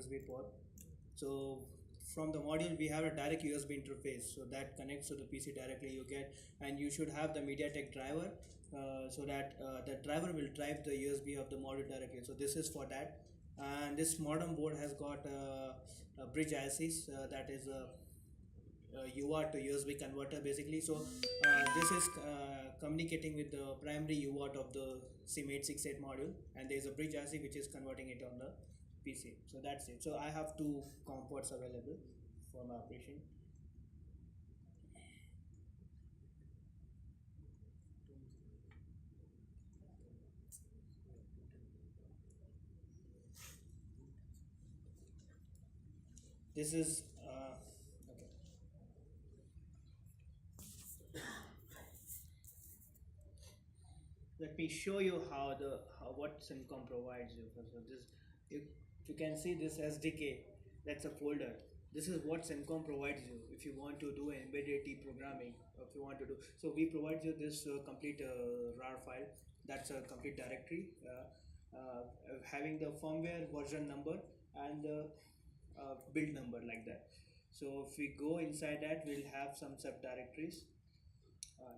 USB port. So from the module we have a direct USB interface, so that connects to the PC directly. You get, and you should have the MediaTek driver, so that the driver will drive the USB of the module directly. So this is for that. And this modem board has got a bridge ICs, that is a UART to USB converter basically. So this is communicating with the primary UART of the SIM868 module, and there is a bridge IC which is converting it on the PC. So that's it. So I have two COM ports available for my operation. This is okay. Let me show you how what Simcom provides you. So this, if you can see this SDK, that's a folder. This is what Simcom provides you if you want to do embedded T programming. If you want to do so, we provide you this complete RAR file. That's a complete directory, having the firmware version number and the build number like that. So if we go inside that, we'll have some subdirectories.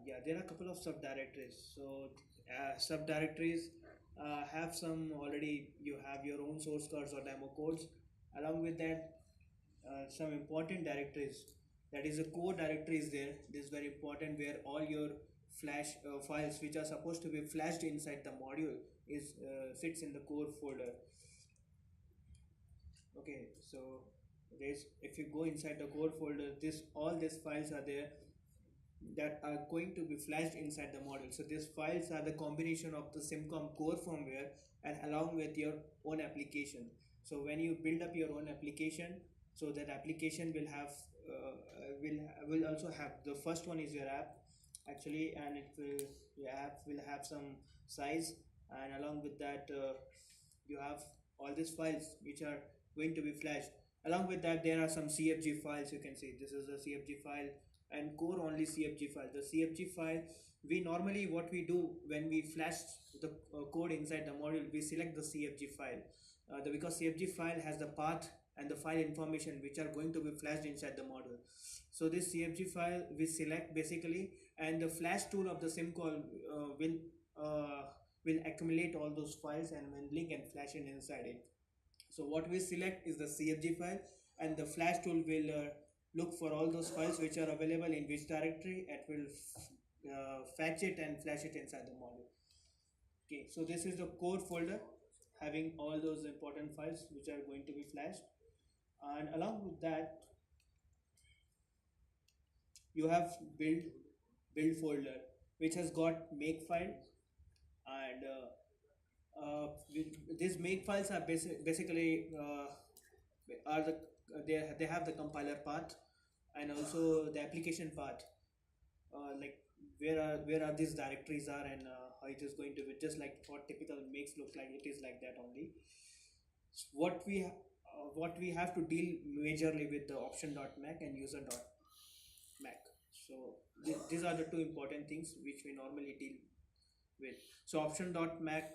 Yeah, there are a couple of subdirectories. So subdirectories have some already. You have your own source codes or demo codes. Along with that, some important directories. That is a core directory is there. This is very important, where all your flash files which are supposed to be flashed inside the module is sits in the core folder. Okay, so this, if you go inside the core folder, this all these files are there that are going to be flashed inside the module. So these files are the combination of the Simcom core firmware and along with your own application. So when you build up your own application, so that application will have will also have, the first one is your app actually, and it will, your app will have some size, and along with that you have all these files which are going to be flashed. Along with that, there are some CFG files. You can see this is a CFG file and core only CFG file. The CFG file, we normally, what we do when we flash the code inside the module, we select the CFG file, because CFG file has the path and the file information which are going to be flashed inside the module. So this CFG file we select basically, and the flash tool of the Simcom will accumulate all those files and will link and flash it inside it. So what we select is the CFG file, and the flash tool will look for all those files which are available in which directory. It will fetch it and flash it inside the module. Okay, so this is the core folder having all those important files which are going to be flashed, and along with that you have build folder which has got make file, and these make files are basically are the they have the compiler path and also the application path, like where are these directories are, and how it is going to be, just like what typical makes looks like, it is like that only. So what we have to deal majorly with the option.mac and user.mac. So these are the two important things which we normally deal with. So option.mac,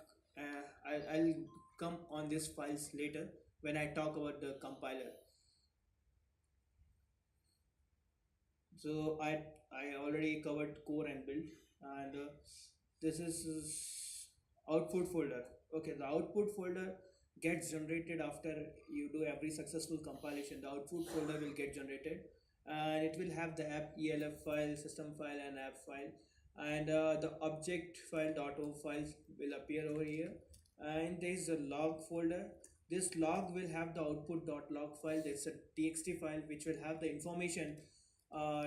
I'll come on these files later when I talk about the compiler. So I already covered core and build, and this is output folder. Okay, the output folder gets generated after you do every successful compilation. The output folder will get generated, and it will have the app ELF file, system file, and app file, and the object file .o files will appear over here, and there is a log folder. This log will have the output.log file. That's a txt file which will have the information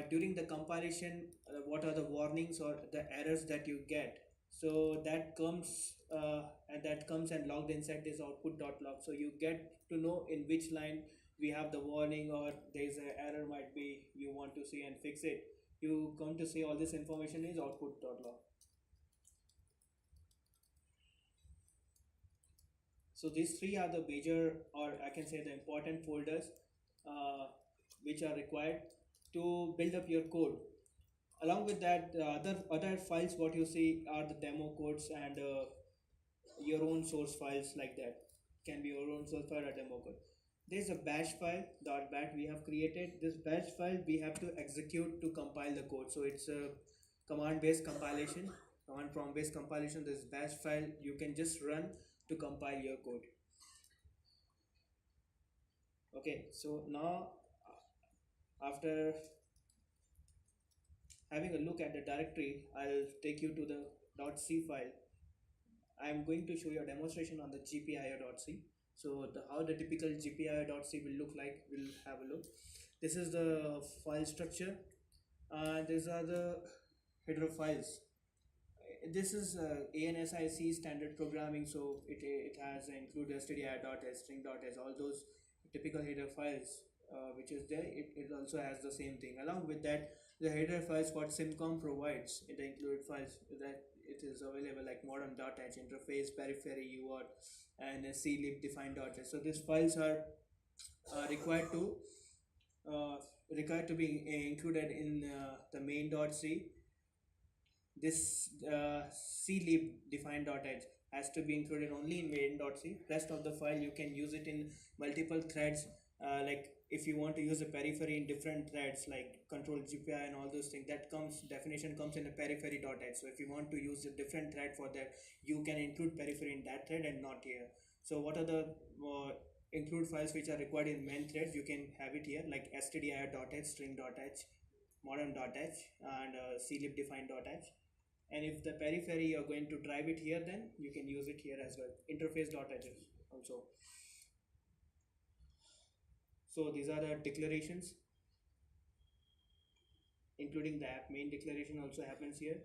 during the compilation, what are the warnings or the errors that you get. So that comes and logged inside this output.log. So you get to know in which line we have the warning, or there is an error might be you want to see and fix it. You come to see all this information is output.log. So these three are the major, or I can say the important folders uh, which are required to build up your code. Along with that, other files what you see are the demo codes and your own source files like that. Can be your own source file or demo code. There's a bash file .bat we have created. This bash file we have to execute to compile the code. So it's a command based compilation, command prompt based compilation. This bash file you can just run to compile your code. Okay, so now after having a look at the directory, I'll take you to the .c file. I'm going to show you a demonstration on the gpio.c. So how the typical gpio.c will look like, we'll have a look. This is the file structure. These are the header files. This is ANSIC standard programming, so it has included stdio.h, string.h, all those typical header files which is there. It also has the same thing. Along with that, the header files what Simcom provides in the included files, that it is available like modem.h, interface, periphery, UART, and clib define.h. So these files are uh, required to uh, required to be included in the main.c. This clib define.h has to be included only in main.c. Rest of the file you can use it in multiple threads. Like if you want to use a periphery in different threads like control GPI and all those things, that comes definition comes in a periphery.h. So if you want to use a different thread for that, you can include periphery in that thread and not here. So what are the include files which are required in main threads? You can have it here like stdio.h, string.h, modern.h, and clib define.h. And if the periphery you're going to drive it here, then you can use it here as well, interface.h also. So these are the declarations, including the app main declaration also happens here.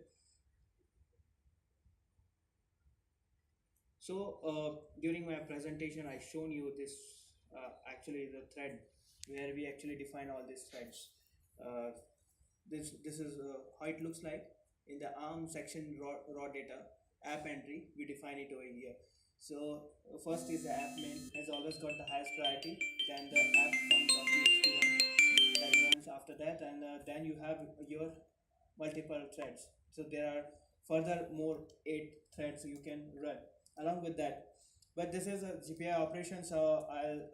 So during my presentation I shown you this actually the thread where we actually define all these threads. uh, this is how it looks like in the arm section. Raw data app entry, we define it over here. So first is the app main, has always got the highest priority, then the app func.txt one that runs after that, and then you have your multiple threads. So there are further more 8 threads you can run along with that. But this is a GPI operation, so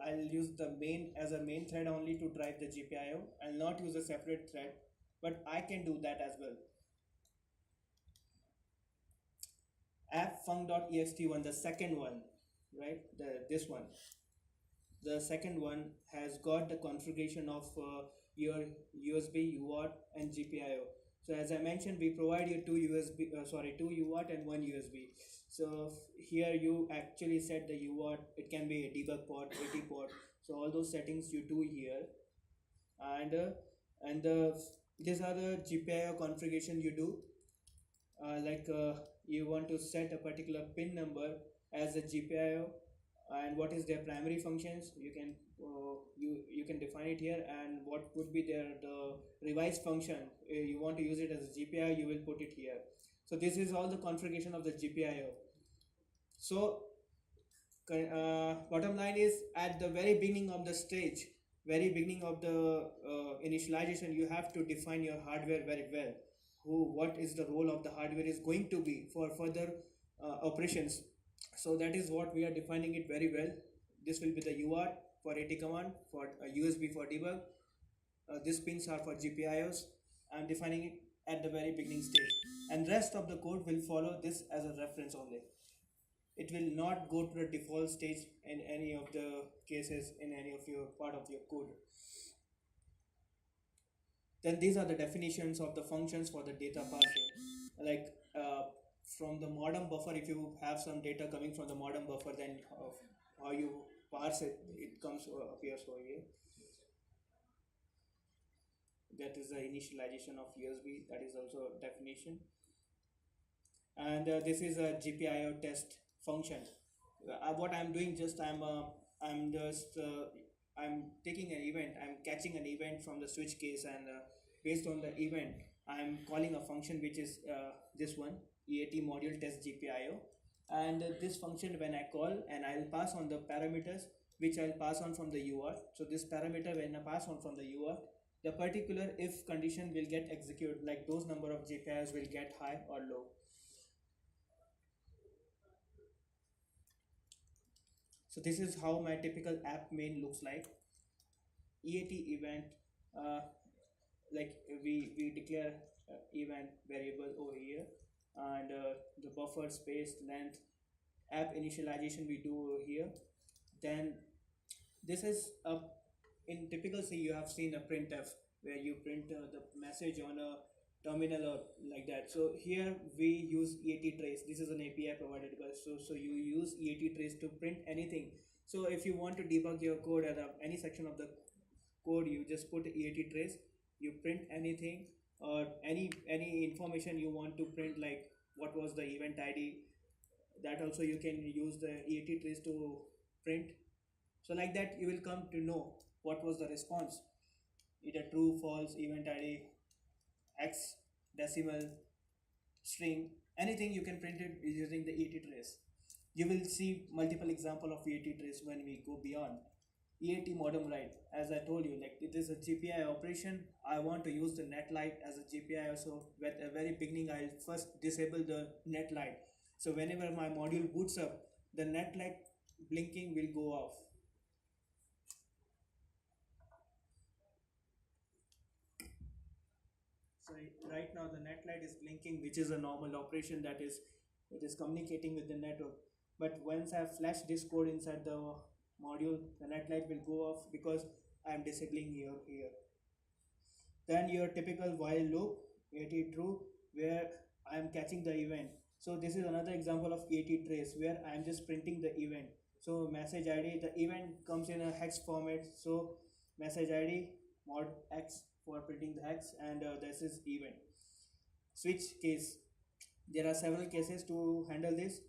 I'll use the main as a main thread only to drive the GPIO. I'll not use a separate thread, but I can do that as well. App func.ext1, the second one, right? This one, the second one has got the configuration of your USB, UART, and GPIO. So as I mentioned, we provide you two UART and one USB. So here you actually set the UART. It can be a debug port, AT port. So all those settings you do here, and these are the GPIO configuration you do. You want to set a particular pin number as a GPIO, and what is their primary functions, you can define it here, and what would be their the revised function. You want to use it as a GPIO, you will put it here. So this is all the configuration of the GPIO. So bottom line is, at the very beginning of the stage, very beginning of the initialization, you have to define your hardware very well. What is the role of the hardware is going to be for further operations. So that is what we are defining it very well. This will be the UART for AT command, for USB for debug. These pins are for GPIOs. I'm defining it at the very beginning stage, and rest of the code will follow this as a reference only. It will not go to the default stage in any of the cases in any of your part of your code. Then these are the definitions of the functions for the data parsing. Like from the modem buffer, if you have some data coming from the modem buffer, then how you parse it, it comes appears over here. That is the initialization of USB. That is also a definition. And this is a GPIO test function. What I'm doing, just I'm just I'm taking an event, I'm catching an event from the switch case, and based on the event I'm calling a function which is this one, EAT module test GPIO. And this function, when I call, and I'll pass on the parameters which I'll pass on from the UART. So this parameter, when I pass on from the UART, the particular if condition will get executed, like those number of GPIOs will get high or low. So this is how my typical app main looks like. EAT event, uh, like we declare event variable over here, and the buffer space length, app initialization we do over here. Then this is a, in typical C you have seen a printf where you print the message on a terminal or like that. So here we use EAT trace. This is an API provided by, so you use EAT trace to print anything. So if you want to debug your code at any section of the code, you just put EAT trace, you print anything or any information you want to print, like what was the event ID, that also you can use the EAT trace to print. So like that you will come to know what was the response, either true, false, event ID, X, decimal, string, anything you can print it using the EAT trace. You will see multiple example of EAT trace when we go beyond. EAT modem write, as I told you, like it is a GPI operation. I want to use the net light as a GPI also. At the very beginning, I'll first disable the net light. So whenever my module boots up, the net light blinking will go off. So right now the net light is blinking, which is a normal operation, that is it is communicating with the network. But once I flash this code inside the module, the net light will go off because I am disabling here. Then your typical while loop, EAT true, where I am catching the event. So this is another example of EAT trace where I am just printing the event. So message ID, the event comes in a hex format. So message ID mod X for printing the hex, and this is event. Switch case. There are several cases to handle this.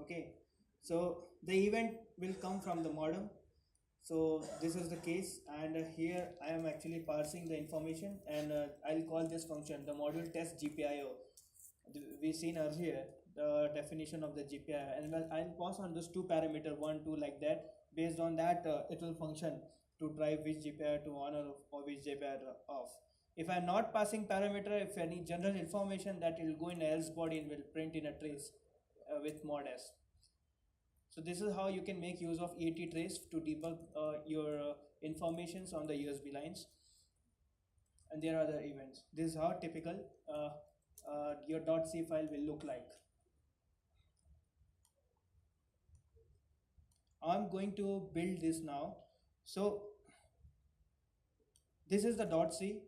Okay, so the event will come from the modem. So this is the case, and here I am actually parsing the information, and I'll call this function the module test GPIO. We seen earlier the definition of the GPIO, and I'll pass on those two parameter 1 2 like that. Based on that, it will function to drive which GPIO to on or which GPIO off. If I'm not passing parameter, if any general information, that will go in else body and will print in a trace with mod s. So this is how you can make use of EAT trace to debug your informations on the USB lines. And there are other events. This is how typical your .c file will look like. I'm going to build this now. So this is the .c.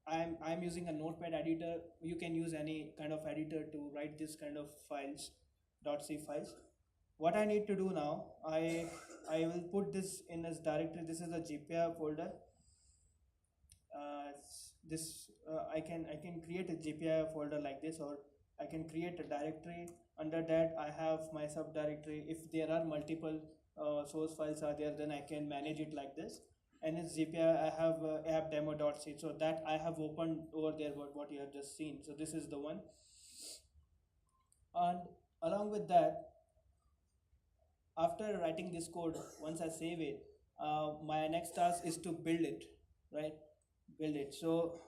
I'm using a notepad editor. You can use any kind of editor to write this kind of files, .c files. What I need to do now, I will put this in this directory. This is a GPI folder. I can create a GPI folder like this, or I can create a directory. Under that I have my subdirectory. If there are multiple source files are there, then I can manage it like this. And in GPI I have app demo.c, so that I have opened over there, what you have just seen. So this is the one, and along with that, after writing this code, once I save it, my next task is to build it, right? Build it. So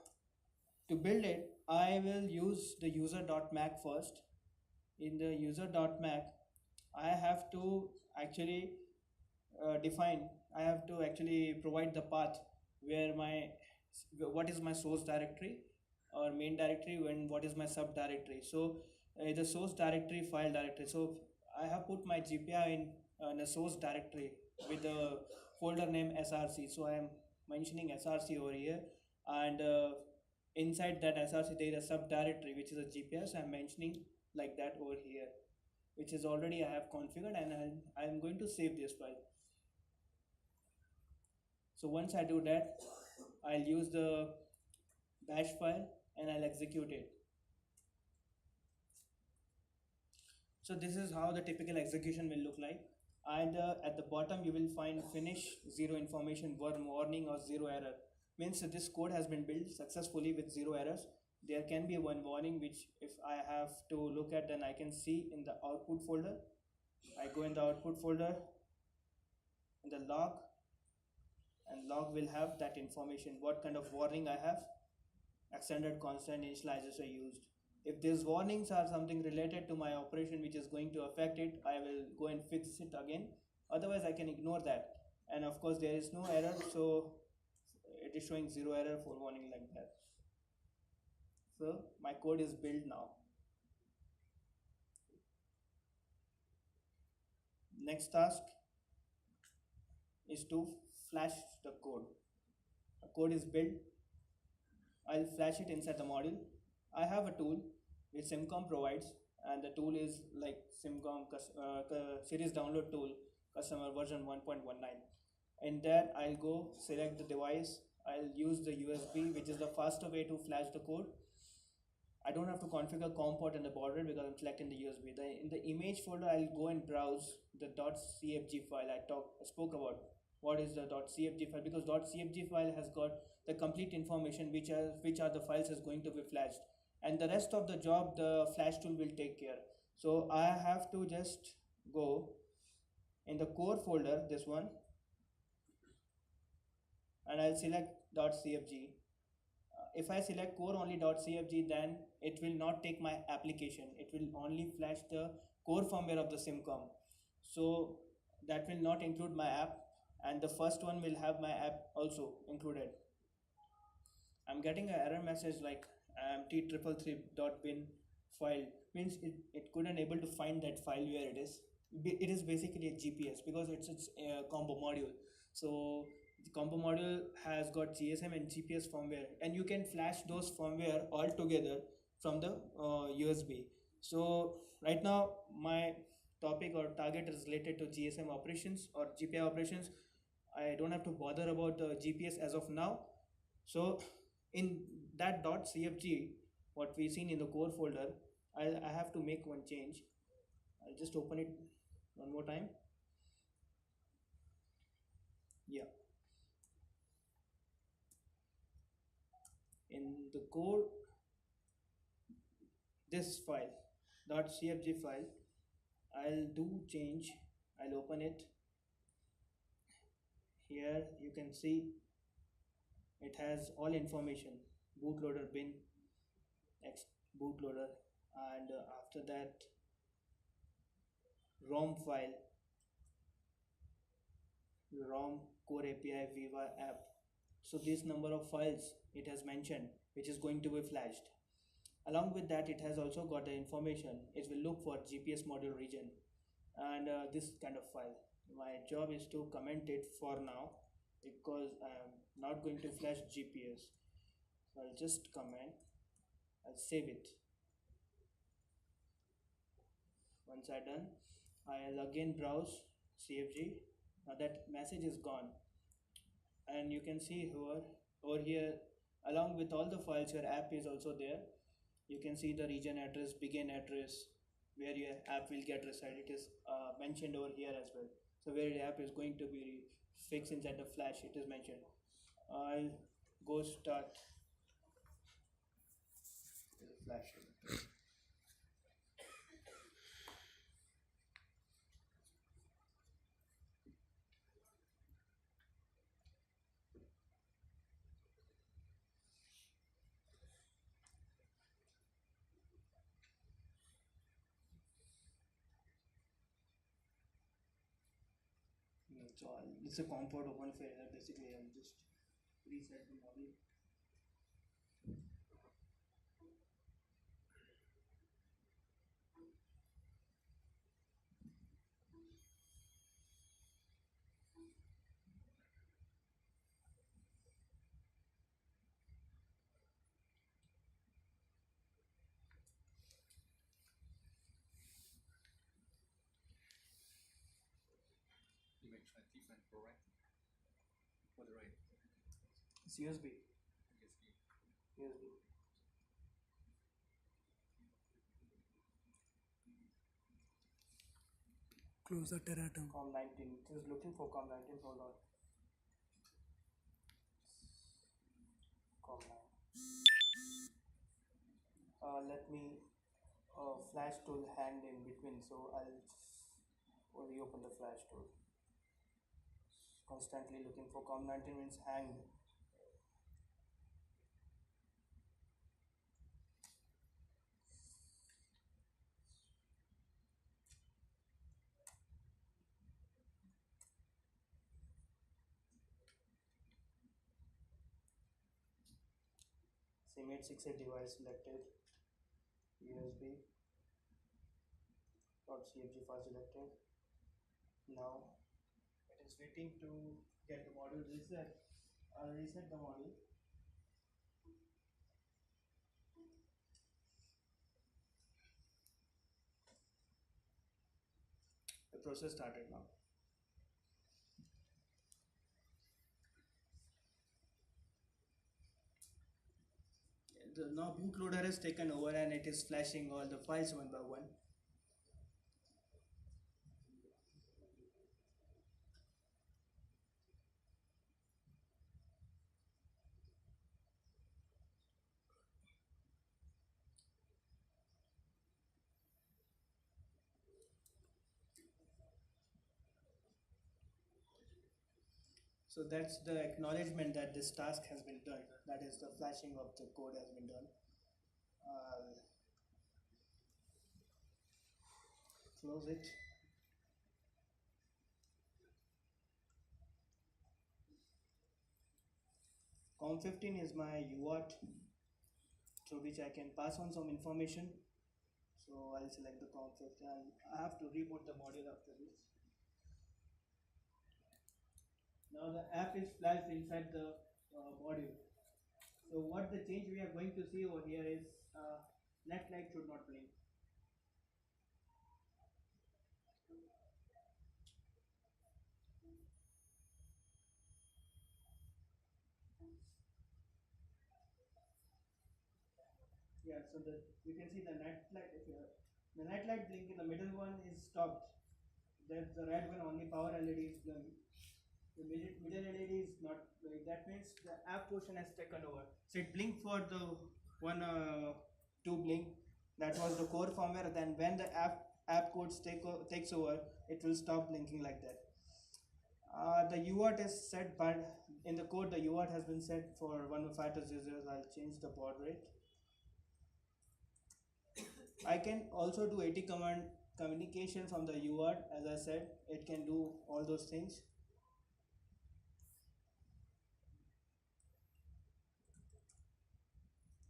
to build it, I will use the user.mac first. In the user.mac, I have to actually define, I have to actually provide the path where my, what is my source directory or main directory, when what is my subdirectory. So the source directory, file directory. So I have put my GPI in a source directory with a folder name src. So I am mentioning src over here, and inside that src there is a subdirectory which is a GPI. So I'm mentioning like that over here, which is already I have configured, and I'm going to save this file. So once I do that, I'll use the bash file and I'll execute it. So this is how the typical execution will look like. And at the bottom you will find finish, zero information, warning or zero error. Means this code has been built successfully with zero errors. There can be one warning which if I have to look at, then I can see in the output folder. I go in the output folder, in the log, and log will have that information, what kind of warning I have, extended constant initializers are used. If these warnings are something related to my operation which is going to affect it, I will go and fix it again. Otherwise, I can ignore that. And of course, there is no error, so it is showing zero error for warning like that. So my code is built now. Next task is to flash the code. The code is built. I'll flash it inside the module. I have a tool which Simcom provides, and the tool is like Simcom series download tool, customer version 1.19. In that, I'll go select the device. I'll use the USB, which is the faster way to flash the code. I don't have to configure COM port in the border because I'm selecting the USB. In the image folder, I'll go and browse the .cfg file I spoke about. What is the .cfg file? Because .cfg file has got the complete information which are the files is going to be flashed, and the rest of the job the flash tool will take care. So I have to just go in the core folder, this one, and I'll select .cfg. If I select core only .cfg, then it will not take my application. It will only flash the core firmware of the SIMCOM. So that will not include my app, and the first one will have my app also included. I'm getting an error message like t333.bin file, means it couldn't able to find that file where it is. It is basically a GPS because it's a combo module. So the combo module has got GSM and GPS firmware, and you can flash those firmware all together from the USB. So right now my topic or target is related to GSM operations or GPI operations. I don't have to bother about the GPS as of now. So in that .cfg, what we seen in the core folder, I have to make one change. I'll just open it one more time. Yeah, in the core, this file .cfg file, I'll do change. I'll open it. Here you can see it has all information: bootloader bin, X bootloader, and after that ROM file, ROM core API Viva app. So this number of files it has mentioned which is going to be flashed. Along with that, it has also got the information. It will look for GPS module region and this kind of file. My job is to comment it for now because I am not going to flash GPS. So I'll just comment. I'll save it. Once I done, I'll again browse CFG. Now that message is gone, and you can see over here, along with all the files, your app is also there. You can see the region address, begin address, where your app will get reside. It is mentioned over here as well. So where the app is going to be fixed inside the flash, it is mentioned. I'll go start the flash. So it's a comfort open failure. Basically, I'll just reset the model. You may try different program for the rate. It's USB. USB. USB. Close the terratum. COM19. It is looking for COM19. Hold on. COM9. Let me flash tool hanged in between, so I'll reopen the flash tool. Constantly looking for COM19 means hanged. sim868 device selected, USB .cfg file selected. Now it is waiting to get the module reset. I'll reset the module. The process started now. The now bootloader has taken over and it is flashing all the files one by one. So that's the acknowledgement that this task has been done. That is the flashing of the code has been done. I'll close it. COM15 is my UART through which I can pass on some information. So I'll select the COM15. I have to reboot the module after this. Now the app is flashed inside the module. So what the change we are going to see over here is net light should not blink. Yeah, so you can see the night light. If you the night light blink in the middle one is stopped. There's the red one, only power LED is glowing. The middle LED is not glowing. That means the app portion has taken over. So it blinked for the one two blink. That was the core firmware. Then when the app codes takes over, it will stop blinking like that. The UART is set, but in the code the UART has been set for 105 to 00. I'll change the baud rate. I can also do AT command communication from the UART. As I said, it can do all those things.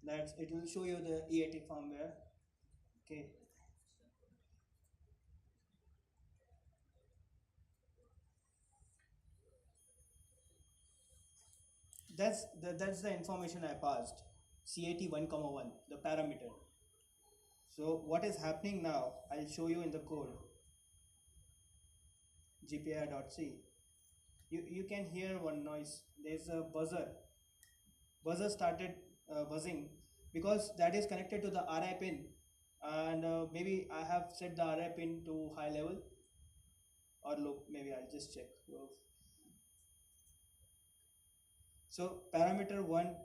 That's it will show you the EAT firmware. Okay. That's the information I passed. CAT 1,1, the parameter. So what is happening now? I'll show you in the code. GPI.c. You can hear one noise. There's a buzzer. Buzzer started buzzing because that is connected to the RI pin, and maybe I have set the RI pin to high level or low. Maybe I'll just check. So parameter 1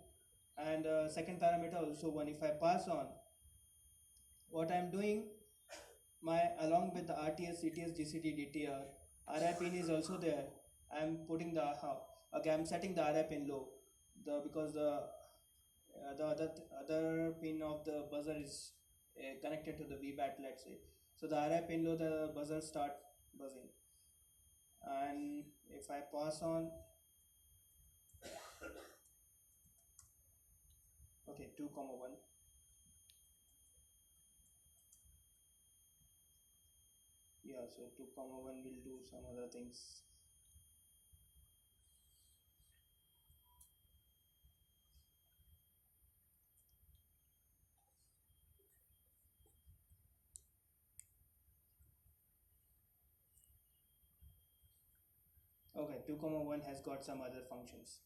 and second parameter also 1. If I pass on, what I'm doing, my along with the RTS, CTS, GCD, DTR, RI pin is also there. I'm putting the okay. I'm setting the RI pin low, because the other pin of the buzzer is connected to the VBAT. Let's say, so the RI pin low, the buzzer start buzzing, and if I pass on, okay, 2,1. Yeah, so 2,1 will do some other things. Okay, 2,1 has got some other functions.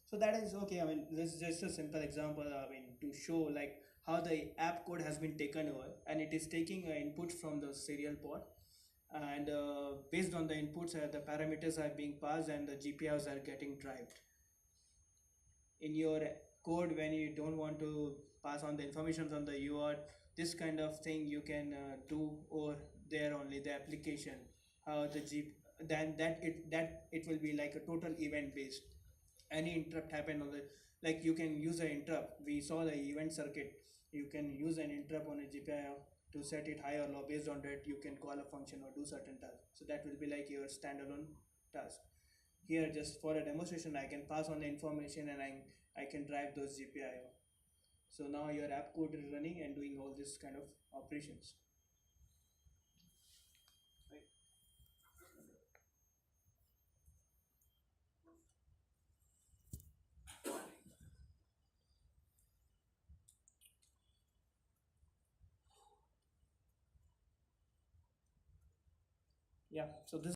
So that is okay. I mean, this is just a simple example. I mean, to show like how the app code has been taken over, and it is taking input from the serial port, and based on the inputs, the parameters are being passed, and the GPIOs are getting derived. In your code, when you don't want to pass on the information from the UART, this kind of thing you can do over there only the application. How the then that it will be like a total event based. Any interrupt happen on the, like you can use an interrupt. We saw the event circuit. You can use an interrupt on a GPIO to set it high or low. Based on that, you can call a function or do certain tasks. So that will be like your standalone task. Here, just for a demonstration, I can pass on the information and I can drive those GPIO. So now your app code is running and doing all this kind of operations. Right. Yeah, so this